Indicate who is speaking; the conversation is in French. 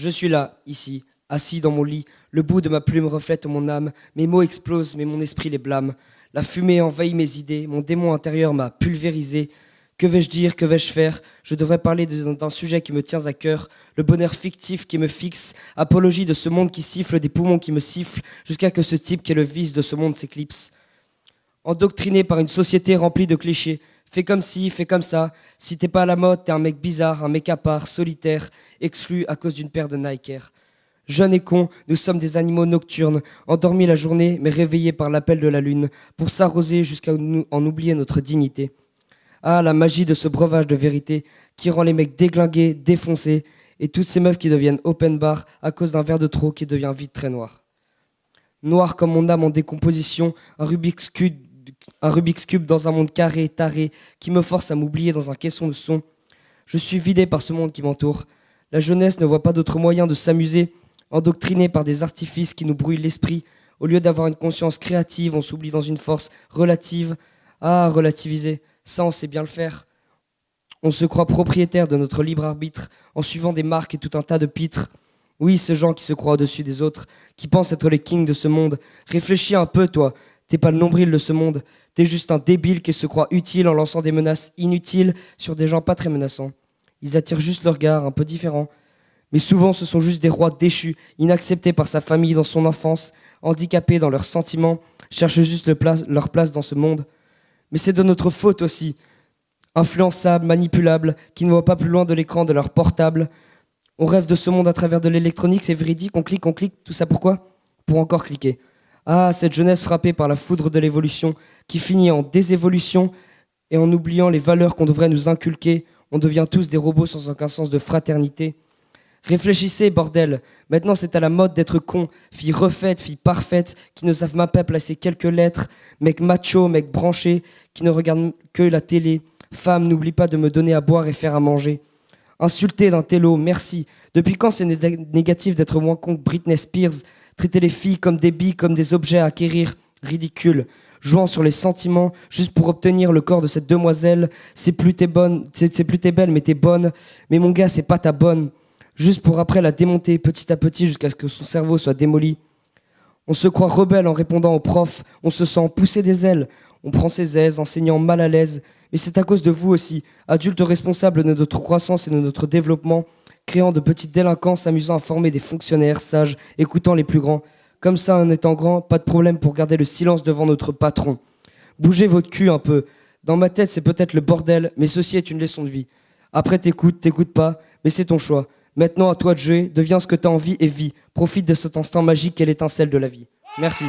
Speaker 1: Je suis là, ici, assis dans mon lit. Le bout de ma plume reflète mon âme. Mes mots explosent, mais mon esprit les blâme. La fumée envahit mes idées. Mon démon intérieur m'a pulvérisé. Que vais-je dire, que vais-je faire? Je devrais parler d'un sujet qui me tient à cœur. Le bonheur fictif qui me fixe. Apologie de ce monde qui siffle, des poumons qui me sifflent, jusqu'à que ce type qui est le vice de ce monde s'éclipse. Endoctriné par une société remplie de clichés. Fais comme ci, fais comme ça. Si t'es pas à la mode, t'es un mec bizarre, un mec à part, solitaire, exclu à cause d'une paire de Nike Air. Jeunes et cons, nous sommes des animaux nocturnes, endormis la journée, mais réveillés par l'appel de la lune, pour s'arroser jusqu'à en oublier notre dignité. Ah, la magie de ce breuvage de vérité, qui rend les mecs déglingués, défoncés, et toutes ces meufs qui deviennent open bar à cause d'un verre de trop qui devient vite très noir. Noir comme mon âme en décomposition, un Rubik's Cube dans un monde carré, taré, qui me force à m'oublier dans un caisson de son. Je suis vidé par ce monde qui m'entoure. La jeunesse ne voit pas d'autre moyen de s'amuser, endoctrinée par des artifices qui nous brouillent l'esprit. Au lieu d'avoir une conscience créative, on s'oublie dans une force relative. Ah, relativiser, ça on sait bien le faire. On se croit propriétaire de notre libre arbitre en suivant des marques et tout un tas de pitres. Oui, ces gens qui se croient au-dessus des autres, qui pensent être les kings de ce monde. Réfléchis un peu, toi. T'es pas le nombril de ce monde. T'es juste un débile qui se croit utile en lançant des menaces inutiles sur des gens pas très menaçants. Ils attirent juste leur regard, un peu différent. Mais souvent, ce sont juste des rois déchus, inacceptés par sa famille dans son enfance, handicapés dans leurs sentiments, cherchent juste leur place dans ce monde. Mais c'est de notre faute aussi. Influençables, manipulables, qui ne voient pas plus loin de l'écran de leur portable. On rêve de ce monde à travers de l'électronique, c'est véridique, on clique, tout ça pourquoi? Pour encore cliquer. Ah, cette jeunesse frappée par la foudre de l'évolution, qui finit en désévolution, et en oubliant les valeurs qu'on devrait nous inculquer, on devient tous des robots sans aucun sens de fraternité. Réfléchissez, bordel. Maintenant, c'est à la mode d'être con. Filles refaites, filles parfaites, qui ne savent même pas placer quelques lettres. Mecs machos, mecs branchés, qui ne regardent que la télé. Femme, n'oublie pas de me donner à boire et faire à manger. Insulté d'un télo, merci. Depuis quand c'est négatif d'être moins con que Britney Spears? Traiter les filles comme des billes, comme des objets à acquérir. Ridicule. Jouant sur les sentiments, juste pour obtenir le corps de cette demoiselle. C'est plus t'es belle, mais t'es bonne. Mais mon gars, c'est pas ta bonne. Juste pour après la démonter petit à petit jusqu'à ce que son cerveau soit démoli. On se croit rebelle en répondant aux profs, on se sent pousser des ailes, on prend ses aises, enseignant mal à l'aise. Mais c'est à cause de vous aussi, adultes responsables de notre croissance et de notre développement, créant de petites délinquants, s'amusant à former des fonctionnaires sages, écoutant les plus grands. Comme ça, en étant grand, pas de problème pour garder le silence devant notre patron. Bougez votre cul un peu. Dans ma tête, c'est peut-être le bordel, mais ceci est une leçon de vie. Après, t'écoutes pas, mais c'est ton choix. Maintenant, à toi de jouer, deviens ce que t'as envie et vis. Profite de cet instant magique qu'est l'étincelle de la vie. Merci.